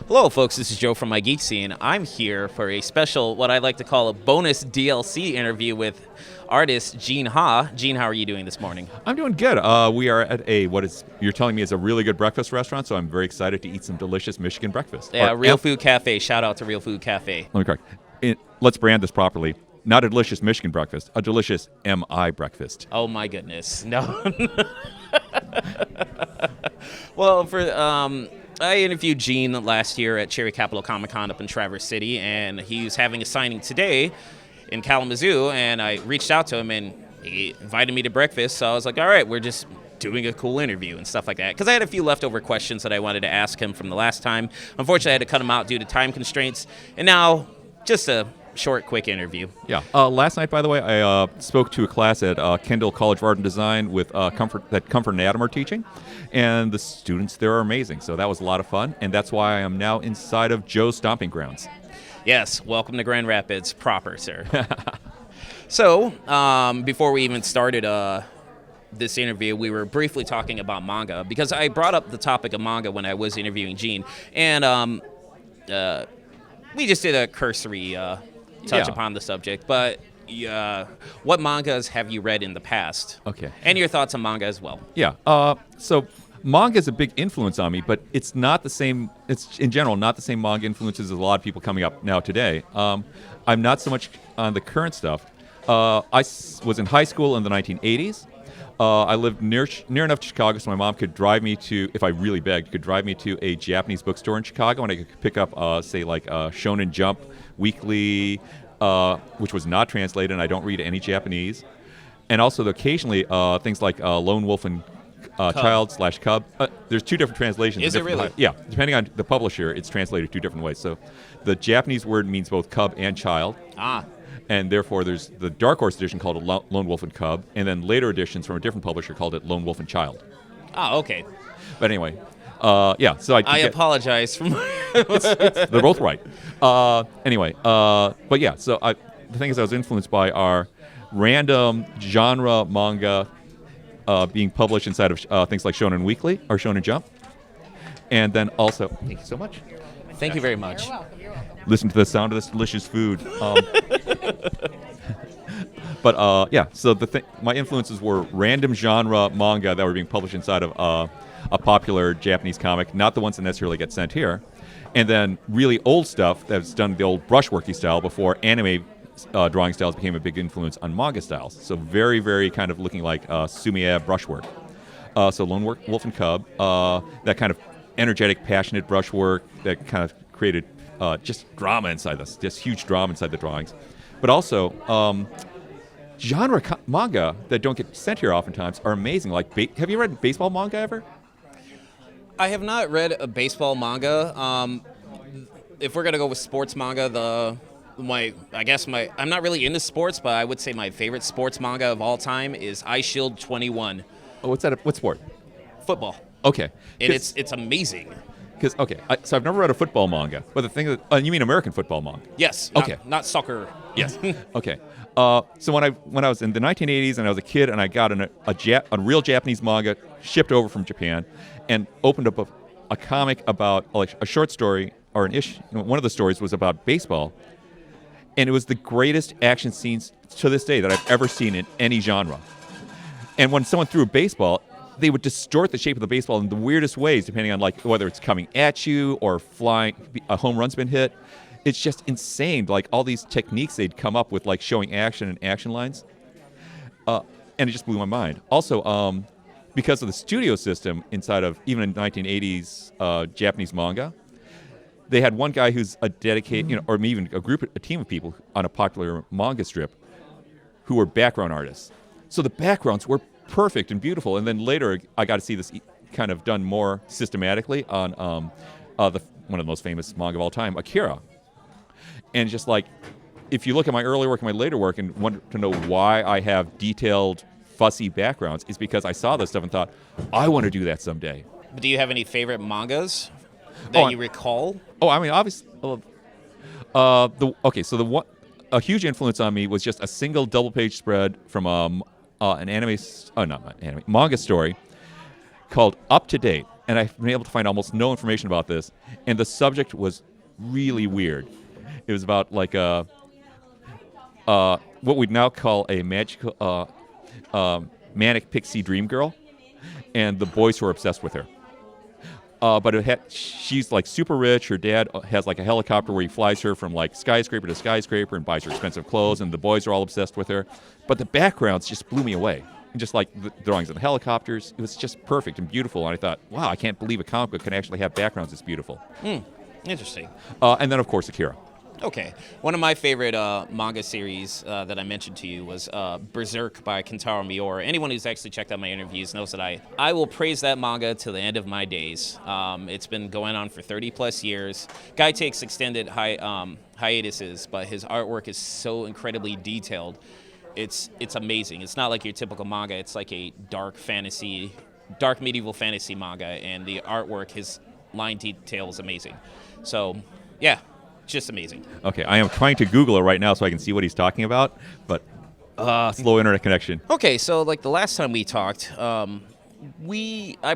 Hello, folks. This is Joe from My Geek Scene. I'm here for a special, what I like to call a bonus DLC interview with artist Gene Ha. Gene, how are you doing this morning? I'm doing good. We are at you're telling me is a really good breakfast restaurant, so I'm very excited to eat some delicious Michigan breakfast. Yeah, Real Food Cafe. Shout out to Real Food Cafe. Let me correct. Let's brand this properly. Not a delicious Michigan breakfast, a delicious MI breakfast. Oh my goodness, no. Well, I interviewed Gene last year at Cherry Capital Comic Con up in Traverse City, and he's having a signing today in Kalamazoo, and I reached out to him, and he invited me to breakfast, so I was like, all right, we're just doing a cool interview and stuff like that, because I had a few leftover questions that I wanted to ask him from the last time. Unfortunately, I had to cut him out due to time constraints, and now just a short, quick interview. Yeah. Last night, by the way, I spoke to a class at Kendall College of Art and Design with Comfort and Adam are teaching, and the students there are amazing. So that was a lot of fun, and that's why I am now inside of Joe's stomping grounds. Yes, welcome to Grand Rapids proper, sir. So, before we even started this interview, we were briefly talking about manga, because I brought up the topic of manga when I was interviewing Gene, and we just did a cursory touch upon the subject, but what mangas have you read in the past? Okay. And your thoughts on manga as well. Yeah. So manga is a big influence on me, but it's not the same. It's in general not the same manga influences as a lot of people coming up now today. I'm not so much on the current stuff. Was in high school in the 1980s. I lived near enough to Chicago, so my mom could drive me to, if I really begged, could drive me to a Japanese bookstore in Chicago, and I could pick up, Shonen Jump Weekly, which was not translated, and I don't read any Japanese. And also, occasionally, things like Lone Wolf and Child / Cub. There's two different translations. Is it really? Yeah. Depending on the publisher, it's translated two different ways. So the Japanese word means both cub and child. And therefore, there's the Dark Horse edition called it Lone Wolf and Cub, and then later editions from a different publisher called it Lone Wolf and Child. Okay. But anyway, yeah. So I apologize for they're both right. Anyway, but yeah. So the thing is, I was influenced by our random genre manga being published inside of things like Shonen Weekly or Shonen Jump, and then also, thank you so much. Thank you very much. You're welcome. You're welcome. Listen to the sound of this delicious food. But yeah, so my influences were random genre manga that were being published inside of a popular Japanese comic, not the ones that necessarily get sent here, and then really old stuff that's done the old brushworky style before anime drawing styles became a big influence on manga styles. So very, very kind of looking like Sumiya brushwork. So Lone Wolf and Cub, that kind of energetic, passionate brushwork that kind of created just drama inside this, just huge drama inside the drawings. But also, genre manga that don't get sent here oftentimes are amazing. Like, have you read baseball manga ever? I have not read a baseball manga. If we're gonna go with sports manga, I'm not really into sports, but I would say my favorite sports manga of all time is Ice Shield 21. Oh, what's that? What sport? Football. Okay. And it's amazing. So I've never read a football manga. But the thing you mean American football manga? Yes. Okay. Not soccer. Yes. Okay. So when I was in the 1980s and I was a kid and I got a real Japanese manga shipped over from Japan and opened up a comic about like a short story or an issue. One of the stories was about baseball, and it was the greatest action scenes to this day that I've ever seen in any genre. And when someone threw a baseball, they would distort the shape of the baseball in the weirdest ways, depending on like whether it's coming at you or flying, a home run's been hit. It's just insane, like all these techniques they'd come up with, like showing action and action lines. And it just blew my mind. Also, because of the studio system inside of even in 1980s Japanese manga, they had one guy who's a dedicated, or even a team of people on a popular manga strip who were background artists. So the backgrounds were perfect and beautiful. And then later, I got to see this kind of done more systematically on one of the most famous manga of all time, Akira. And just like, if you look at my early work and my later work and want to know why I have detailed, fussy backgrounds, is because I saw this stuff and thought, I want to do that someday. But do you have any favorite mangas that you recall? Oh, I mean, obviously, a huge influence on me was just a single double-page spread from an manga story called Up to Date. and I've been able to find almost no information about this. And the subject was really weird. It was about like what we'd now call a magical manic pixie dream girl, and the boys who are obsessed with her. But she's like super rich. Her dad has like a helicopter where he flies her from like skyscraper to skyscraper and buys her expensive clothes, and the boys are all obsessed with her. But the backgrounds just blew me away. And just like the drawings of the helicopters, it was just perfect and beautiful. And I thought, wow, I can't believe a comic book can actually have backgrounds this beautiful. Interesting. And then, of course, Akira. Okay. One of my favorite manga series that I mentioned to you was Berserk by Kentaro Miura. Anyone who's actually checked out my interviews knows that I will praise that manga till the end of my days. It's been going on for 30 plus years. Guy takes extended hiatuses, but his artwork is so incredibly detailed. It's amazing. It's not like your typical manga. It's like a dark medieval fantasy manga, and the artwork, his line detail is amazing. So, yeah. Just amazing. Okay, I am trying to Google it right now so I can see what he's talking about, but slow internet connection. Okay, so like the last time we talked, I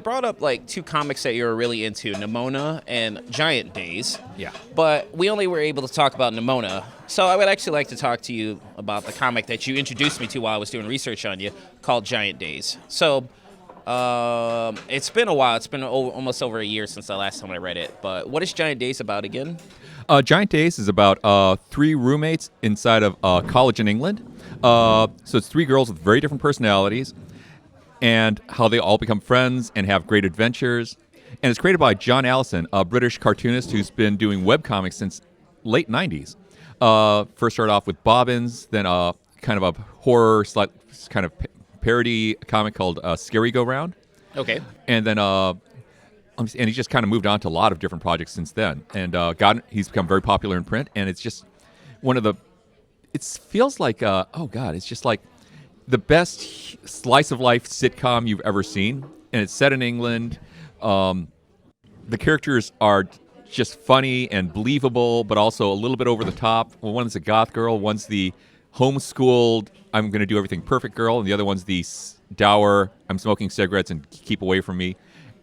brought up like two comics that you were really into, Nimona and Giant Days. Yeah. But we only were able to talk about Nimona. So I would actually like to talk to you about the comic that you introduced me to while I was doing research on you, called Giant Days. So it's been a while. It's been almost over a year since the last time I read it. But what is Giant Days about again? Giant Days is about three roommates inside of college in England. So it's three girls with very different personalities and how they all become friends and have great adventures. And it's created by John Allison, a British cartoonist who's been doing webcomics since late 90s. First started off with Bobbins, then kind of a horror, kind of parody comic called Scary Go Round. Okay. And then and he's just kind of moved on to a lot of different projects since then. And he's become very popular in print. And it's just it feels like, it's just like the best slice of life sitcom you've ever seen. And it's set in England. The characters are just funny and believable, but also a little bit over the top. Well, one's a goth girl, one's the homeschooled, I'm going to do everything perfect girl, and the other one's the dour, I'm smoking cigarettes and keep away from me.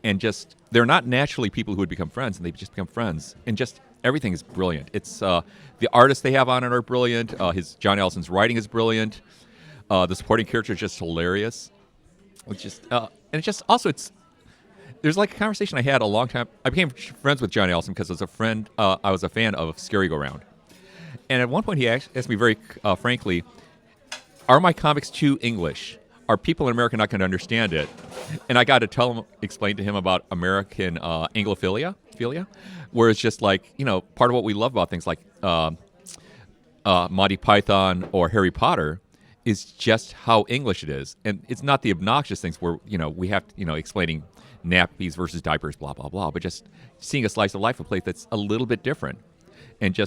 And just, they're not naturally people who would become friends, and they just become friends. And just everything is brilliant. It's the artists they have on it are brilliant. John Allison's writing is brilliant. The supporting character is just hilarious. There's like a conversation I had a long time. I became friends with John Allison because as a friend, I was a fan of Scary Go Round. And at one point he asked me very frankly, are my comics too English? Are people in America not going to understand it? And I got to explain to him about American Anglophilia, where it's just like, part of what we love about things like Monty Python or Harry Potter is just how English it is. And it's not the obnoxious things where, we have to, explaining nappies versus diapers, blah, blah, blah, but just seeing a slice of life, a place that's a little bit different. And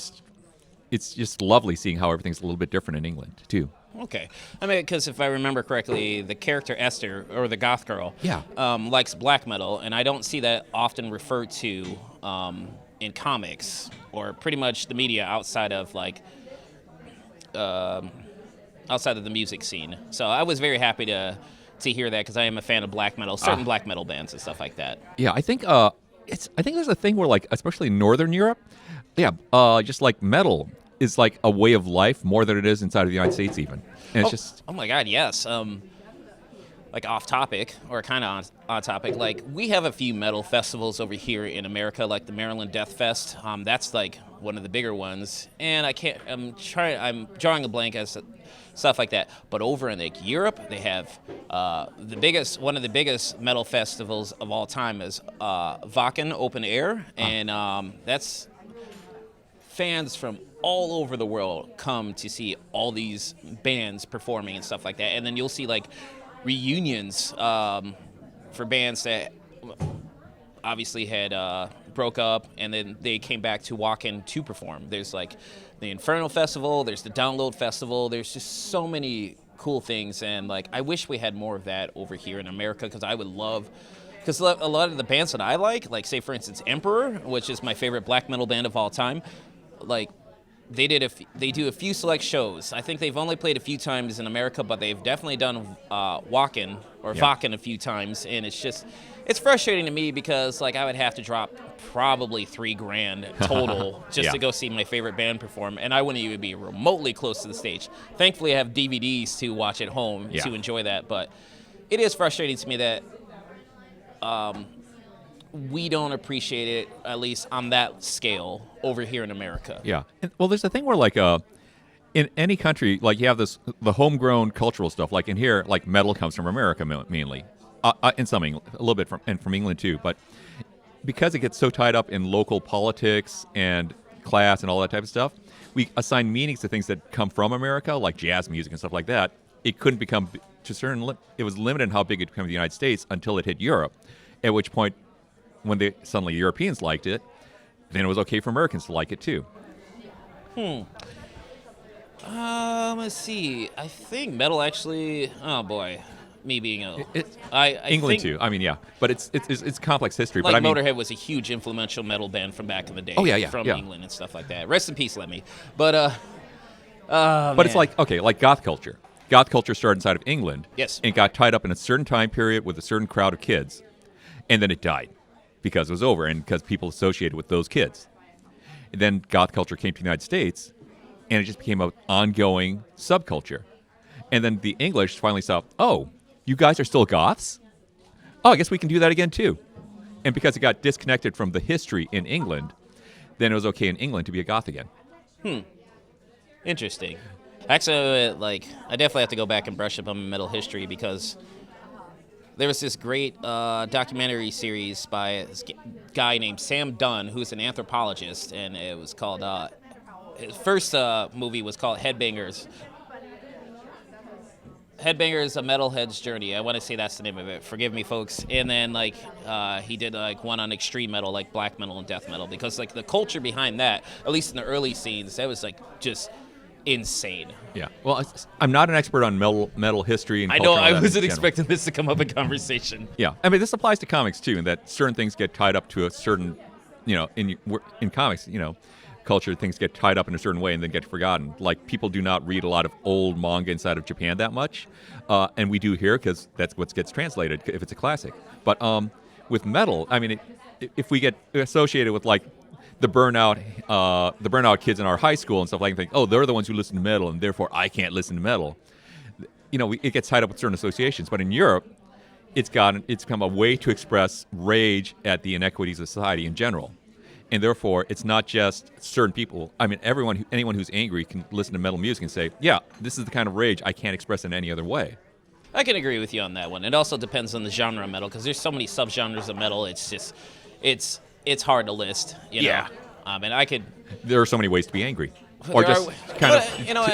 it's just lovely seeing how everything's a little bit different in England, too. Okay. I mean, because if I remember correctly, the character Esther, or the goth girl, yeah, likes black metal, and I don't see that often referred to in comics or pretty much the media outside of the music scene. So I was very happy to hear that because I am a fan of black metal, certain black metal bands and stuff like that. Yeah, I think there's a thing where especially in Northern Europe, just like metal is like a way of life more than it is inside of the United States even. And it's just... Oh my God, yes. Off topic, or kind of on topic, we have a few metal festivals over here in America, like the Maryland Death Fest. That's one of the bigger ones. And I'm drawing a blank as stuff like that. But over in Europe, they have one of the biggest metal festivals of all time is Wacken Open Air. And that's fans from all over the world come to see all these bands performing and stuff like that. And then you'll see reunions for bands that obviously had broke up and then they came back to Wacken to perform. There's the Inferno Festival, there's the Download Festival, there's just so many cool things, and I wish we had more of that over here in America, because I would love, because a lot of the bands that I like say for instance Emperor, which is my favorite black metal band of all time, they do a few select shows. I think they've only played a few times in America, but they've definitely done Wacken or Yeah. Wacken a few times, and it's frustrating to me because like I would have to drop probably $3,000 total just Yeah. to go see my favorite band perform, and I wouldn't even be remotely close to the stage. Thankfully, I have DVDs to watch at home Yeah. to enjoy that, but it is frustrating to me that we don't appreciate it, at least on that scale, over here in America. Yeah. And, well, there's a thing where like in any country, like you have the homegrown cultural stuff. Like in here, like metal comes from America mainly. In some England, a little bit from England too, but because it gets so tied up in local politics and class and all that type of stuff, we assign meanings to things that come from America, like jazz music and stuff like that. It couldn't become it was limited in how big it became in the United States until it hit Europe, at which point, when suddenly Europeans liked it, then it was okay for Americans to like it too. Let's see. I think metal actually. Oh boy, me being a. I England think, too. I mean, yeah, but it's complex history. Like but I mean, Motorhead was a huge influential metal band from back in the day. Oh, yeah, from yeah. England and stuff like that. Rest in peace, Lemmy. But it's like okay, like goth culture. Goth culture started inside of England. Yes. And got tied up in a certain time period with a certain crowd of kids, and then it died because it was over and because people associated with those kids. And then goth culture came to the United States, and it just became an ongoing subculture. And then the English finally saw, oh, you guys are still goths? Oh, I guess we can do that again too. And because it got disconnected from the history in England, then it was okay in England to be a goth again. Interesting. Actually, I definitely have to go back and brush up on my metal history because there was this great documentary series by this guy named Sam Dunn, who's an anthropologist, and it was called. His first movie was called Headbangers. Headbangers: A Metalhead's Journey. I want to say that's the name of it. Forgive me, folks. And then he did one on extreme metal, like black metal and death metal, because like the culture behind that, at least in the early scenes, that was just insane. Yeah. Well, I'm not an expert on metal history and I culture know. and all I that wasn't in general. expecting this to come up in conversation. Yeah. I mean, this applies to comics too, in that certain things get tied up to a certain, in comics, culture, things get tied up in a certain way and then get forgotten. Like people do not read a lot of old manga inside of Japan that much, and we do here because that's what gets translated if it's a classic. But with metal, I mean, if we get associated with like the burnout kids in our high school and stuff like that, think, oh, they're the ones who listen to metal, and therefore I can't listen to metal. It gets tied up with certain associations. But in Europe, it's become a way to express rage at the inequities of society in general. And therefore, it's not just certain people. I mean, anyone who's angry can listen to metal music and say, yeah, this is the kind of rage I can't express in any other way. I can agree with you on that one. It also depends on the genre of metal, because there's so many subgenres of metal. It's just, it's hard to list. Yeah. And I could. There are so many ways to be angry. Or There just are- kind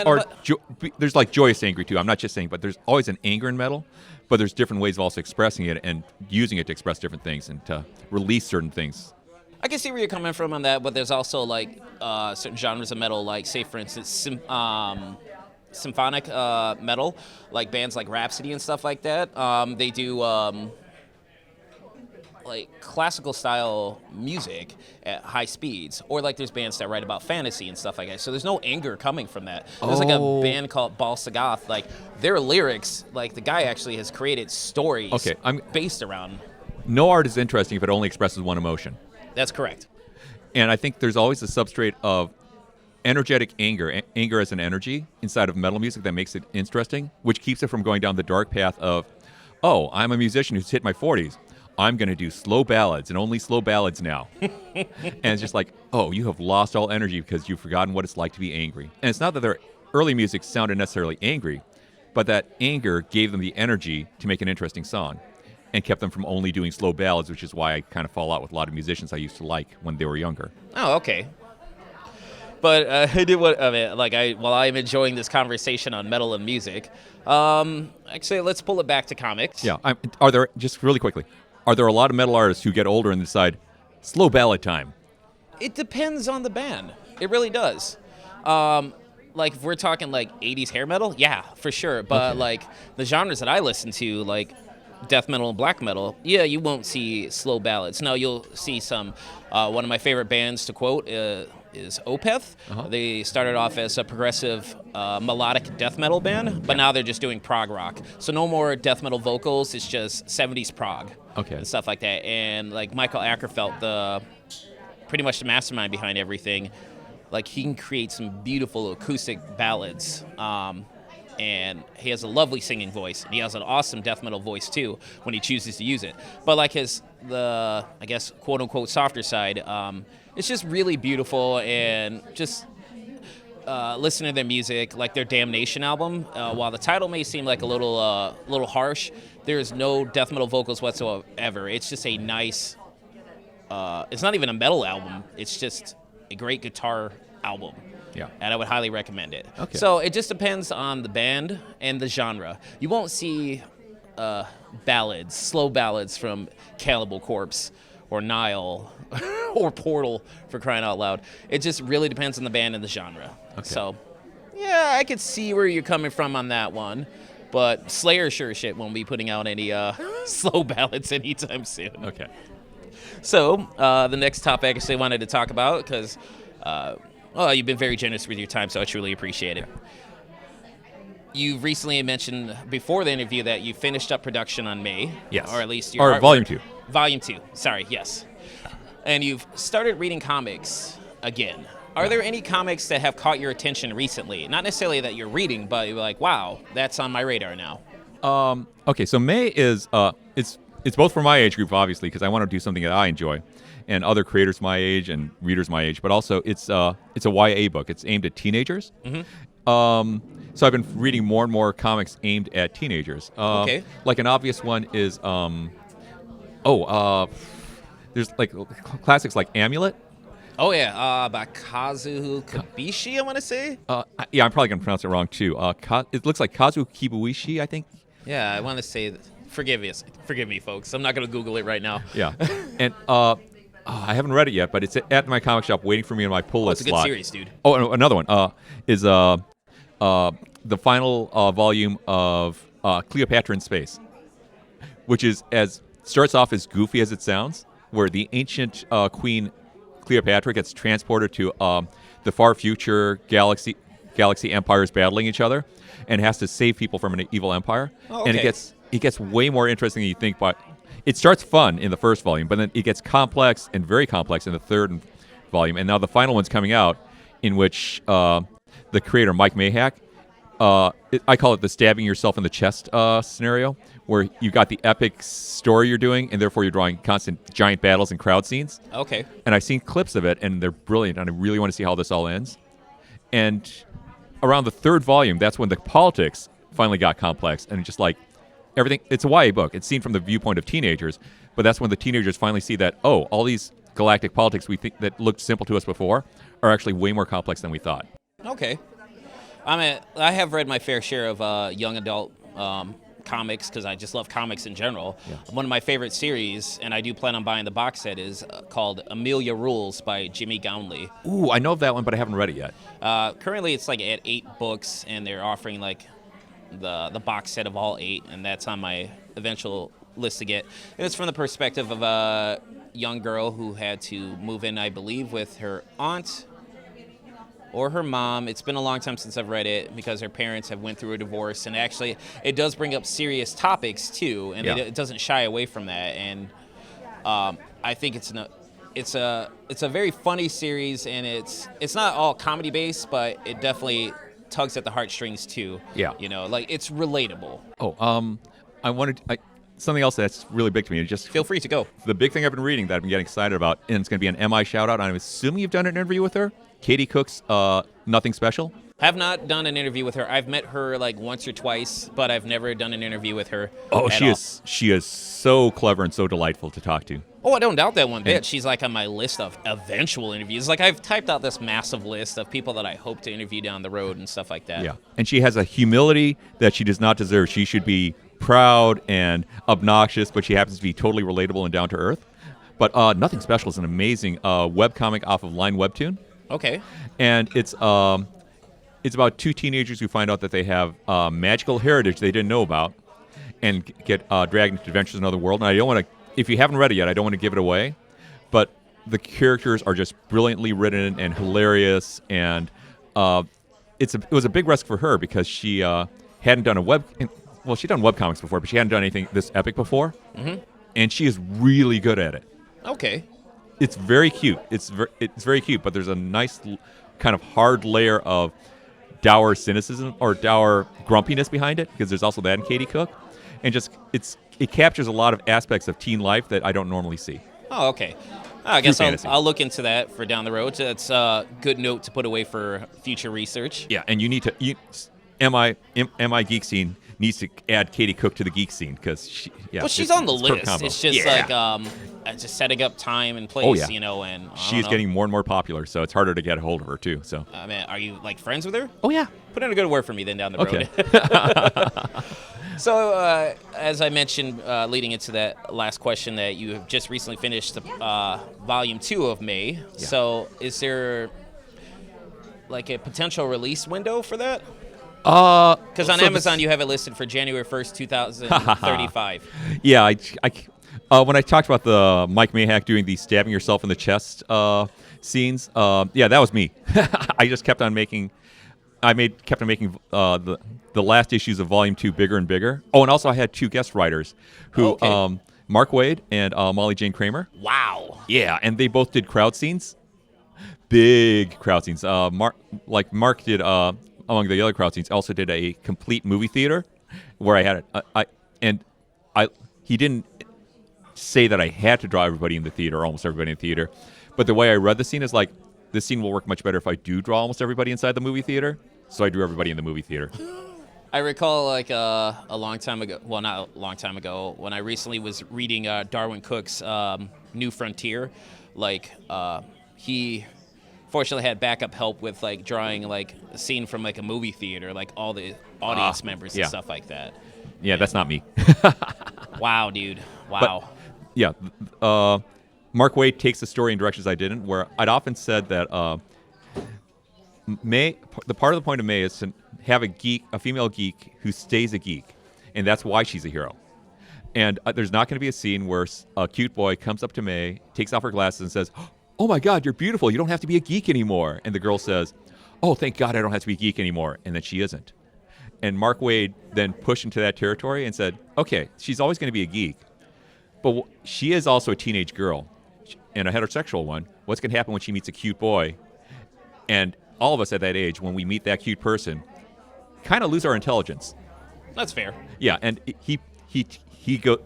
but, of, there's like joyous angry too. I'm not just saying, but there's always an anger in metal, but there's different ways of also expressing it and using it to express different things and to release certain things. I can see where you're coming from on that, but there's also certain genres of metal, like say for instance, symphonic metal, like bands like Rhapsody and stuff like that. They do like classical style music at high speeds, or like there's bands that write about fantasy and stuff like that. So there's no anger coming from that. There's like a band called Bal Sagoth, like their lyrics, like the guy actually has created stories based around. No art is interesting if it only expresses one emotion. That's correct. And I think there's always a substrate of energetic anger as an energy inside of metal music that makes it interesting, which keeps it from going down the dark path of, oh, I'm a musician who's hit my 40s. I'm going to do slow ballads and only slow ballads now. And it's just like, oh, you have lost all energy because you've forgotten what it's like to be angry. And it's not that their early music sounded necessarily angry, but that anger gave them the energy to make an interesting song and kept them from only doing slow ballads, which is why I kind of fall out with a lot of musicians I used to like when they were younger. Oh, okay. But I do what I mean. While I'm enjoying this conversation on metal and music, actually, let's pull it back to comics. Yeah. Are there, just really quickly, are there a lot of metal artists who get older and decide, slow ballad time? It depends on the band. It really does. If we're talking 80s hair metal, yeah, for sure. But the genres that I listen to, like death metal and black metal, yeah, you won't see slow ballads. No, you'll see some. One of my favorite bands to quote is Opeth. They started off as a progressive melodic death metal band, but now they're just doing prog rock. So no more death metal vocals. It's just 70s prog and stuff like that. And like Michael Ackerfeld, pretty much the mastermind behind everything, like he can create some beautiful acoustic ballads. And he has a lovely singing voice. And he has an awesome death metal voice too when he chooses to use it. But like I guess, quote unquote softer side, it's just really beautiful, and just listen to their music, like their Damnation album. While the title may seem like a little harsh, there's no death metal vocals whatsoever. It's just a nice. It's not even a metal album. It's just a great guitar album. Yeah. And I would highly recommend it. Okay. So it just depends on the band and the genre. You won't see ballads, slow ballads from Cannibal Corpse or Nile or Portal, for crying out loud. It just really depends on the band and the genre. Okay. So, yeah, I could see where you're coming from on that one. But Slayer sure shit won't be putting out any slow ballads anytime soon. Okay. So the next topic I actually wanted to talk about, because you've been very generous with your time, so I truly appreciate it. You recently mentioned before the interview that you finished up production on May. Yes. Or at least your Volume 2. Volume 2. Sorry, yes. And you've started reading comics again. Are there any comics that have caught your attention recently? Not necessarily that you're reading, but you're like, wow, that's on my radar now. Okay, so May is it's both for my age group, obviously, because I want to do something that I enjoy, and other creators my age and readers my age. But also, it's a YA book. It's aimed at teenagers. So I've been reading more and more comics aimed at teenagers. Like an obvious one is there's like classics like Amulet. Oh yeah, by Kazuo Kibuishi, I want to say. Yeah, I'm probably gonna pronounce it wrong too. It looks like Kazuo Kibuishi, I think. Yeah, I want to say that. Forgive me, folks. I'm not gonna Google it right now. Yeah, and I haven't read it yet, but it's at my comic shop waiting for me in my pull list slot. It's a good series, dude. Oh, and another one is the final volume of Cleopatra in Space, which starts off as goofy as it sounds, where the ancient Queen Cleopatra gets transported to the far future galaxy empires battling each other, and has to save people from an evil empire. And it gets way more interesting than you think. But it starts fun in the first volume, but then it gets complex and very complex in the third volume. And now the final one's coming out, in which the creator Mike Mayhack, I call it the stabbing yourself in the chest scenario, where you've got the epic story you're doing, and therefore you're drawing constant giant battles and crowd scenes. Okay. And I've seen clips of it, and they're brilliant, and I really want to see how this all ends. And around the third volume, that's when the politics finally got complex, and just like everything, it's a YA book. It's seen from the viewpoint of teenagers, but that's when the teenagers finally see that, all these galactic politics we think that looked simple to us before are actually way more complex than we thought. Okay. I mean, I have read my fair share of young adult comics, because I just love comics in general. Yeah. One of my favorite series, and I do plan on buying the box set, is called Amelia Rules by Jimmy Gownley. Ooh, I know of that one, but I haven't read it yet. Currently, it's like at 8 books, and they're offering like the box set of all 8, and that's on my eventual list to get. And it's from the perspective of a young girl who had to move in, I believe, with her aunt or her mom. It's been a long time since I've read it, because her parents have went through a divorce, and actually it does bring up serious topics too, and it doesn't shy away from that. And I think it's a very funny series, and it's not all comedy based, but it definitely tugs at the heartstrings too. Yeah, like it's relatable. Something else that's really big to me. Just feel free to go. The big thing I've been reading that I've been getting excited about, and it's going to be an MI shout out. I'm assuming you've done an interview with her. Katie Cook's Nothing Special. Have not done an interview with her. I've met her like once or twice, but I've never done an interview with her. Oh, she is so clever and so delightful to talk to. Oh, I don't doubt that one bit. She's like on my list of eventual interviews. Like I've typed out this massive list of people that I hope to interview down the road and stuff like that. Yeah, and she has a humility that she does not deserve. She should be proud and obnoxious, but she happens to be totally relatable and down to earth. But Nothing Special is an amazing webcomic off of Line Webtoon. Okay. And it's about 2 teenagers who find out that they have magical heritage they didn't know about, and get dragged into adventures in another world. And I don't want to, if you haven't read it yet, I don't want to give it away. But the characters are just brilliantly written and hilarious, and it was a big risk for her because she hadn't done she'd done webcomics before, but she hadn't done anything this epic before, and she is really good at it. Okay. It's very cute. It's very cute, but there's a nice kind of hard layer of dour cynicism or dour grumpiness behind it, because there's also that in Katie Cook, and just it captures a lot of aspects of teen life that I don't normally see. Oh, okay. I guess fantasy. I'll look into that for down the road. That's a good note to put away for future research. Yeah, and you need to. MI Geek Scene needs to add Katie Cook to the geek scene, because well, she's on the list. It's just just setting up time and place, and she's getting more and more popular, so it's harder to get a hold of her too. So, are you like friends with her? Oh yeah, put in a good word for me then down the road. So, as I mentioned, leading into that last question, that you have just recently finished Volume 2 of Mae. Yeah. So, is there like a potential release window for that? Because on Amazon you have it listed for January 1st, 2035. Yeah, when I talked about the Mike Mayhack doing the stabbing yourself in the chest scenes, that was me. I just kept on making. Kept on making the last issues of Volume 2 bigger and bigger. Oh, and also I had 2 guest writers who, Mark Wade and Molly Jane Kramer. Wow. Yeah, and they both did crowd scenes, big crowd scenes. Mark did. Among the other crowd scenes, also did a complete movie theater where I had he didn't say that I had to draw everybody in the theater, or almost everybody in the theater, but the way I read the scene is like, this scene will work much better if I do draw almost everybody inside the movie theater, so I drew everybody in the movie theater. I recall like a long time ago, well, not a long time ago, when I recently was reading Darwin Cook's New Frontier, he fortunately had backup help with like drawing like a scene from like a movie theater, like all the audience members and stuff like that. Yeah, that's not me. Wow, dude. Wow. But, Mark Waid takes the story in directions I didn't, where I'd often said that the part of the point of Mae is to have a female geek who stays a geek, and that's why she's a hero. And there's not going to be a scene where a cute boy comes up to Mae, takes off her glasses, and says, "Oh my God, you're beautiful. You don't have to be a geek anymore." And the girl says, "Oh, thank God I don't have to be a geek anymore." And then she isn't. And Mark Waid then pushed into that territory and said, okay, she's always going to be a geek, but she is also a teenage girl, and a heterosexual one. What's going to happen when she meets a cute boy? And all of us at that age, when we meet that cute person, kind of lose our intelligence. That's fair. Yeah, and he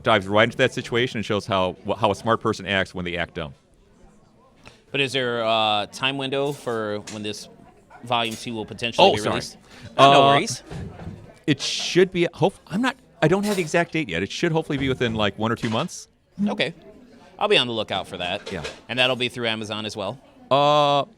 dives right into that situation and shows how a smart person acts when they act dumb. But is there a time window for when this Volume 2 will potentially be released? No worries. It should be. I don't have the exact date yet. It should hopefully be within like 1 or 2 months. Okay. I'll be on the lookout for that. Yeah. And that'll be through Amazon as well? Well,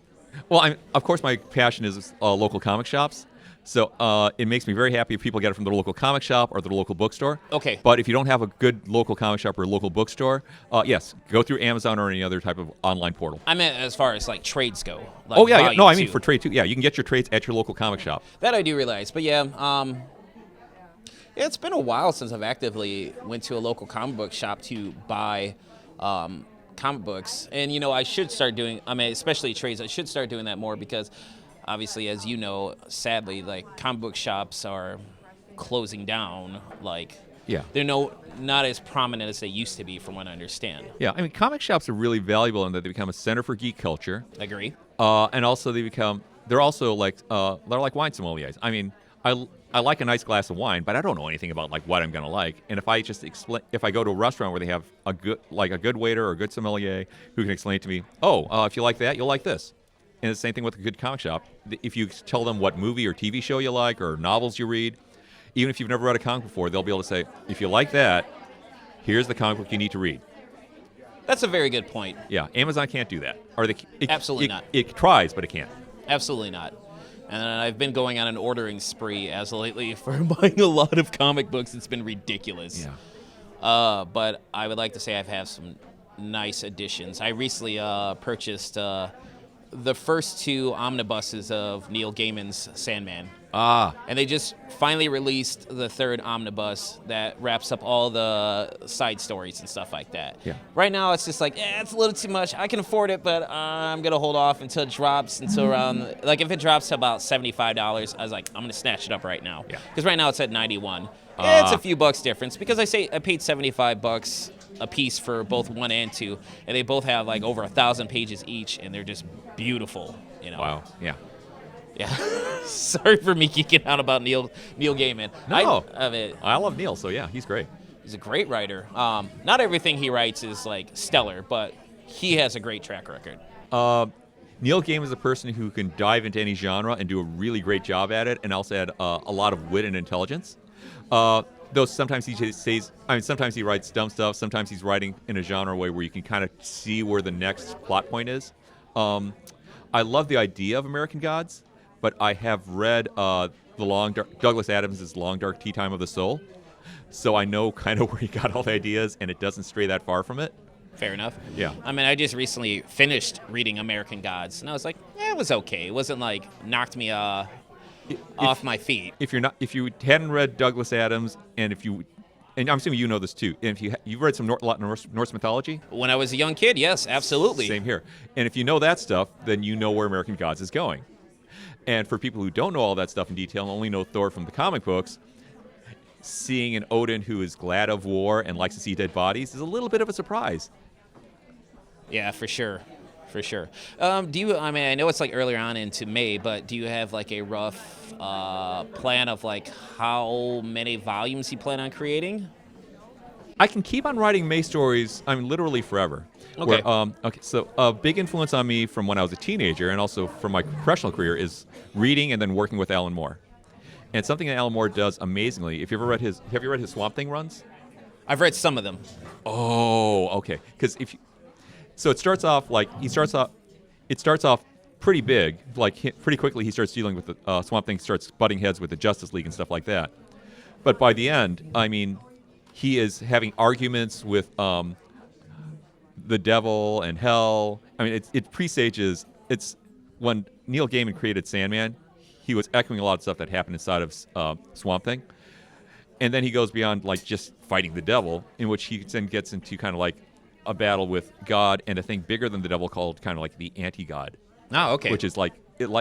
of course, my passion is local comic shops. So it makes me very happy if people get it from their local comic shop or their local bookstore. Okay. But if you don't have a good local comic shop or local bookstore, yes, go through Amazon or any other type of online portal. I meant as far as like trades go. Like no, I mean for trade too. Yeah, you can get your trades at your local comic shop. That I do realize. But it's been a while since I've actively went to a local comic book shop to buy comic books. And, I should start doing, especially trades, I should start doing that more because obviously, as you know, sadly, like comic book shops are closing down. They're not as prominent as they used to be, from what I understand. Yeah, comic shops are really valuable in that they become a center for geek culture. Agree. And also they're also like wine sommeliers. I like a nice glass of wine, but I don't know anything about like what I'm gonna like. And if I go to a restaurant where they have a good waiter or a good sommelier who can explain to me, if you like that, you'll like this. And it's the same thing with a good comic shop. If you tell them what movie or TV show you like or novels you read, even if you've never read a comic before, they'll be able to say, if you like that, here's the comic book you need to read. That's a very good point. Yeah, Amazon can't do that. Absolutely not. It tries, but it can't. Absolutely not. And I've been going on an ordering spree as of lately for buying a lot of comic books. It's been ridiculous. Yeah. But I would like to say I've had some nice additions. I recently purchased the first 2 omnibuses of Neil Gaiman's Sandman. And they just finally released the third omnibus that wraps up all the side stories and stuff like that. Yeah. Right now, it's just like, it's a little too much. I can afford it, but I'm going to hold off until it drops, until around, like, if it drops to about $75, I was like, I'm going to snatch it up right now. Yeah. Because right now it's at $91. It's a few bucks difference, because I paid $75 a piece for both 1 and 2, and they both have, like, over 1,000 pages each, and they're just beautiful, you know. Wow. Yeah. Yeah. Sorry for me geeking out about Neil Gaiman. No. I I love Neil, so yeah, he's great. he's a great writer. Not everything he writes is like stellar, but he has a great track record. Neil Gaiman is a person who can dive into any genre and do a really great job at it, and also add a lot of wit and intelligence. Though sometimes sometimes he writes dumb stuff. Sometimes he's writing in a genre way where you can kind of see where the next plot point is. I love the idea of American Gods, but I have read Douglas Adams' Long Dark Tea Time of the Soul, so I know kind of where he got all the ideas, and it doesn't stray that far from it. Fair enough. Yeah. I mean, I just recently finished reading American Gods, and I was like, it was okay. It wasn't like knocked me off my feet. If you hadn't read Douglas Adams, and I'm assuming you know this too, and if you've read some Norse mythology. When I was a young kid, yes, absolutely. Same here. And if you know that stuff, then you know where American Gods is going. And for people who don't know all that stuff in detail and only know Thor from the comic books, seeing an Odin who is glad of war and likes to see dead bodies is a little bit of a surprise. Yeah, for sure. For sure. I know it's like earlier on into May, but do you have like a rough plan of like how many volumes you plan on creating? I can keep on writing May stories, literally forever. Okay. So a big influence on me from when I was a teenager and also from my professional career is reading and then working with Alan Moore. And something that Alan Moore does amazingly, have you read his Swamp Thing runs? I've read some of them. Oh, okay. So it starts off pretty big. Like pretty quickly he starts dealing with the Swamp Thing, starts butting heads with the Justice League and stuff like that. But by the end, he is having arguments with the devil and hell. It presages. It's when Neil Gaiman created Sandman, he was echoing a lot of stuff that happened inside of Swamp Thing. And then he goes beyond like just fighting the devil, in which he then gets into kind of like a battle with God and a thing bigger than the devil called kind of like the anti-God. Oh, okay. Which is like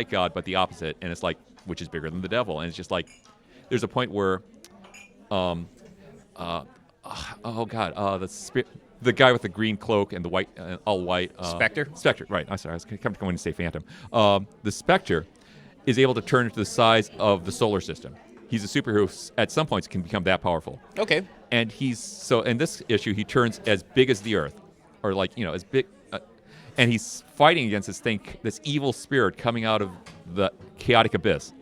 God, but the opposite, and it's like which is bigger than the devil, and it's just like there's a point where, the the guy with the green cloak and the white, all white. Spectre? Spectre, right. I'm sorry, I was going to say Phantom. The Spectre is able to turn into the size of the solar system. He's a superhero who at some points can become that powerful. Okay. And in this issue, he turns as big as the Earth, or like, as big, and he's fighting against this evil spirit coming out of the chaotic abyss.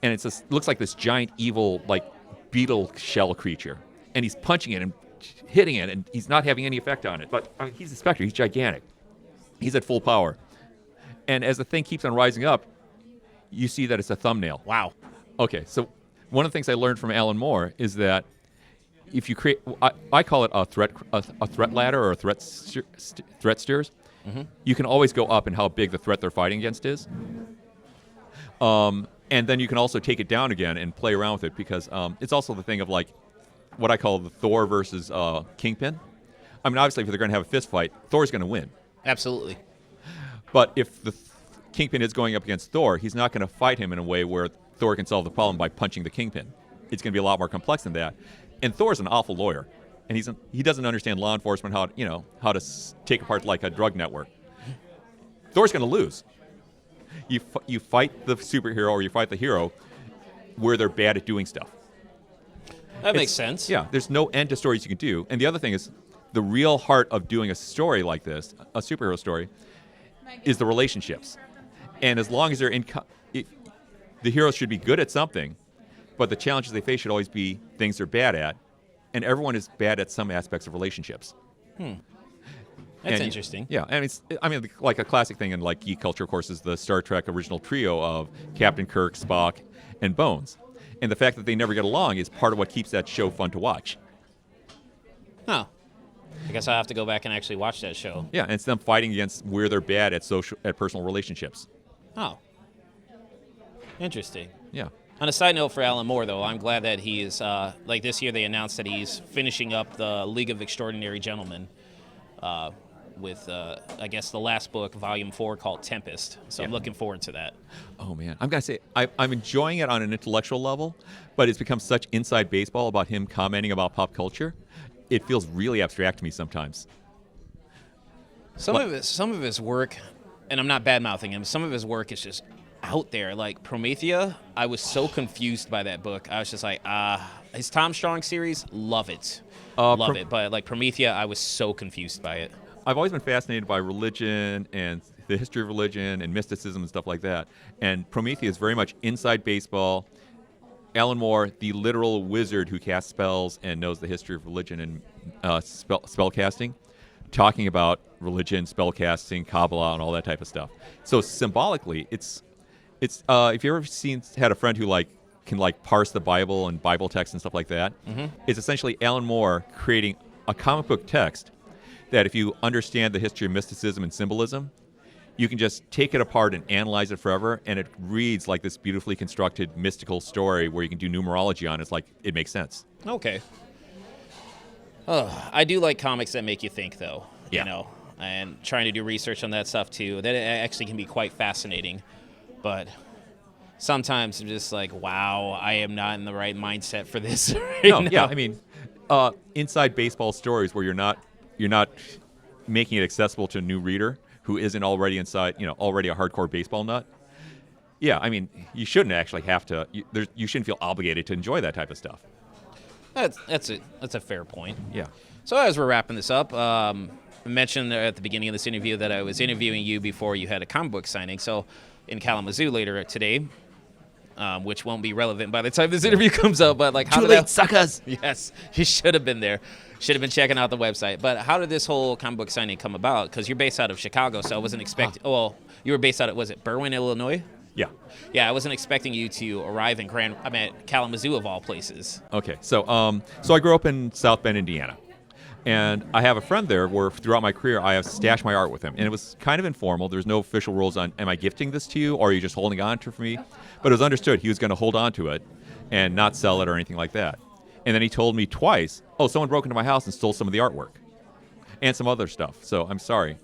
And looks like this giant evil, like, beetle shell creature. And he's punching it and hitting it, and he's not having any effect on it. But he's a Spectre. He's gigantic. He's at full power. And as the thing keeps on rising up, you see that it's a thumbnail. Wow. Okay, so one of the things I learned from Alan Moore is that if you create, I call it a threat ladder or a threat steers. Mm-hmm. You can always go up in how big the threat they're fighting against is. And then you can also take it down again and play around with it, because it's also the thing of like what I call the Thor versus Kingpin. Obviously, if they're going to have a fist fight, Thor's going to win. Absolutely. But if the Kingpin is going up against Thor, he's not going to fight him in a way where Thor can solve the problem by punching the Kingpin. It's going to be a lot more complex than that. And Thor's an awful lawyer, and he doesn't understand law enforcement, how to take apart like a drug network. Thor's going to lose. You fight the superhero or you fight the hero where they're bad at doing stuff. That makes sense. Yeah, there's no end to stories you can do. And the other thing is, the real heart of doing a story like this, a superhero story, is the relationships. And as long as they're the heroes should be good at something, but the challenges they face should always be things they're bad at. And everyone is bad at some aspects of relationships. That's interesting. Yeah, and like a classic thing in like geek culture, of course, is the Star Trek original trio of Captain Kirk, Spock, and Bones. And the fact that they never get along is part of what keeps that show fun to watch. Oh. I guess I'll have to go back and actually watch that show. Yeah, and it's them fighting against where they're bad at personal relationships. Oh. Interesting. Yeah. On a side note for Alan Moore, though, I'm glad that he is, like this year they announced that he's finishing up the League of Extraordinary Gentlemen with, I guess, the last book, Volume 4, called Tempest. So I'm looking forward to that. Oh, man. I'm going to say, I'm enjoying it on an intellectual level, but it's become such inside baseball about him commenting about pop culture. It feels really abstract to me sometimes. Some of his work, and I'm not bad-mouthing him, some of his work is just out there. Like Promethea, I was so confused by that book. I was just like, his Tom Strong series, love it. Love it. But like Promethea, I was so confused by it. I've always been fascinated by religion and the history of religion and mysticism and stuff like that. And Promethea is very much inside baseball. Alan Moore, the literal wizard who casts spells and knows the history of religion and spell casting, talking about religion, spell casting, Kabbalah, and all that type of stuff. So symbolically, it's if you ever had a friend who can parse the Bible and Bible text and stuff like that, it's essentially Alan Moore creating a comic book text that if you understand the history of mysticism and symbolism, you can just take it apart and analyze it forever, and it reads like this beautifully constructed mystical story where you can do numerology on it. It's like, it makes sense. Okay. I do like comics that make you think, though. Yeah. You know, and trying to do research on that stuff, too. That actually can be quite fascinating. But sometimes I'm just like, wow, I am not in the right mindset for this right now. Yeah, I mean, inside baseball stories where you're not making it accessible to a new reader who isn't already already a hardcore baseball nut. Yeah, I mean, you shouldn't actually have to. You shouldn't feel obligated to enjoy that type of stuff. That's a fair point. Yeah. So as we're wrapping this up, I mentioned at the beginning of this interview that I was interviewing you before you had a comic book signing. So in Kalamazoo later today, which won't be relevant by the time this interview comes out. But like, how Too did late, suckers. Yes, you should have been there. Should have been checking out the website. But how did this whole comic book signing come about? Because you're based out of Chicago, so I wasn't expecting. Well, you were based out of, was it Berwyn, Illinois? Yeah. Yeah, I wasn't expecting you to arrive in Kalamazoo of all places. Okay, so I grew up in South Bend, Indiana, and I have a friend there where throughout my career I have stashed my art with him, and it was kind of informal. There's no official rules on, am I gifting this to you or are you just holding on to it for me? But it was understood he was going to hold on to it and not sell it or anything like that. And then he told me twice, oh, someone broke into my house and stole some of the artwork and some other stuff, so I'm sorry.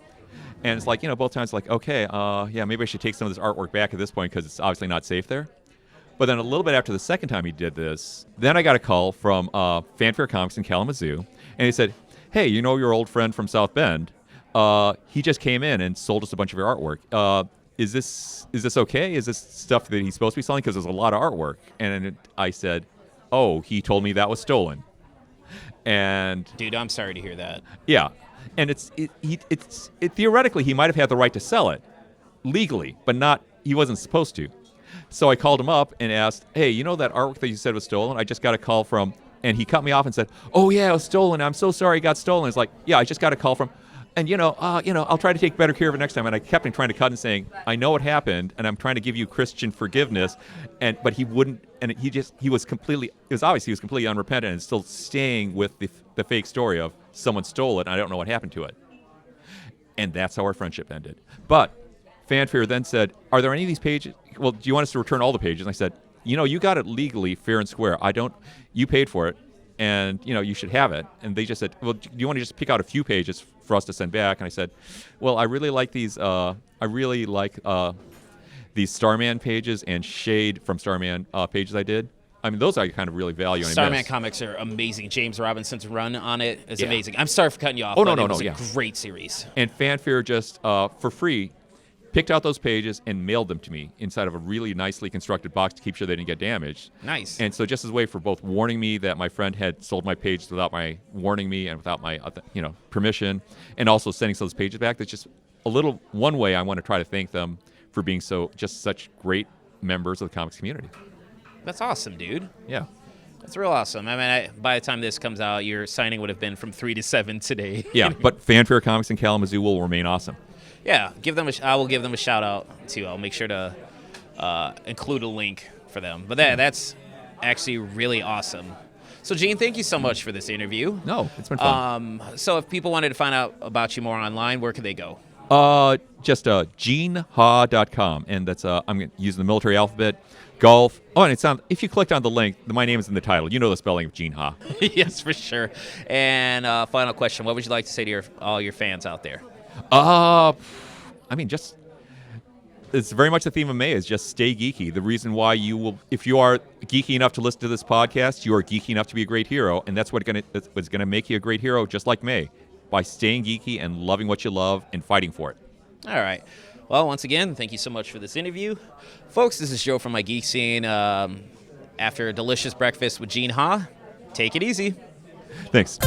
And it's like, both times like, okay, yeah, maybe I should take some of this artwork back at this point because it's obviously not safe there. But then a little bit after the second time he did this, then I got a call from Fanfare Comics in Kalamazoo, and he said, hey, your old friend from South Bend, he just came in and sold us a bunch of your artwork. Is this okay? Is this stuff that he's supposed to be selling? Because there's a lot of artwork. And I said, oh, he told me that was stolen. And dude, I'm sorry to hear that. Yeah. And it's theoretically he might have had the right to sell it legally, but he wasn't supposed to. So I called him up and asked, hey, that artwork that you said was stolen? I just got a call from, and he cut me off and said, oh yeah, it was stolen. I'm so sorry it got stolen. It's like, yeah, I just got a call from, and I'll try to take better care of it next time. And I kept trying to cut and saying, I know what happened, and I'm trying to give you Christian forgiveness, but he wouldn't, and he was completely unrepentant and still staying with the fake story of someone stole it and I don't know what happened to it. And that's how our friendship ended. But Fanfare then said, are there any of these pages? Well, do you want us to return all the pages? And I said, you got it legally, fair and square. You paid for it, and, you should have it. And they just said, well, do you want to just pick out a few pages for us to send back? And I said, well, I really like these, these Starman pages and Shade from Starman pages I did. I mean, those I kind of really value. And Starman comics are amazing. James Robinson's run on it is amazing. I'm sorry for cutting you off. Oh, but no, it was no, a great series. And Fanfare just, for free, picked out those pages and mailed them to me inside of a really nicely constructed box to keep sure they didn't get damaged. Nice. And so just as a way for both warning me that my friend had sold my pages without my warning me and without my permission, and also sending those pages back, that's just one way I want to try to thank them for being just such great members of the comics community. That's awesome, dude. Yeah. That's real awesome. I mean, by the time this comes out, your signing would have been from 3 to 7 today. Yeah, but Fanfare Comics in Kalamazoo will remain awesome. Yeah, I will give them a shout out too. I'll make sure to include a link for them. But that's actually really awesome. So, Gene, thank you so much for this interview. No, it's been fun. So if people wanted to find out about you more online, where could they go? Just geneha.com, and that's I'm using the military alphabet. golf. Oh, and if you clicked on the link, my name is in the title. You know the spelling of Gene Ha. Yes, for sure. And final question: what would you like to say to all your fans out there? I mean, just it's very much the theme of May is just stay geeky. The reason why if you are geeky enough to listen to this podcast, you are geeky enough to be a great hero, and that's what's gonna make you a great hero, just like May, by staying geeky and loving what you love and fighting for it. All right. Well, once again, thank you so much for this interview. Folks, this is Joe from My Geek Scene. After a delicious breakfast with Gene Ha, take it easy. Thanks.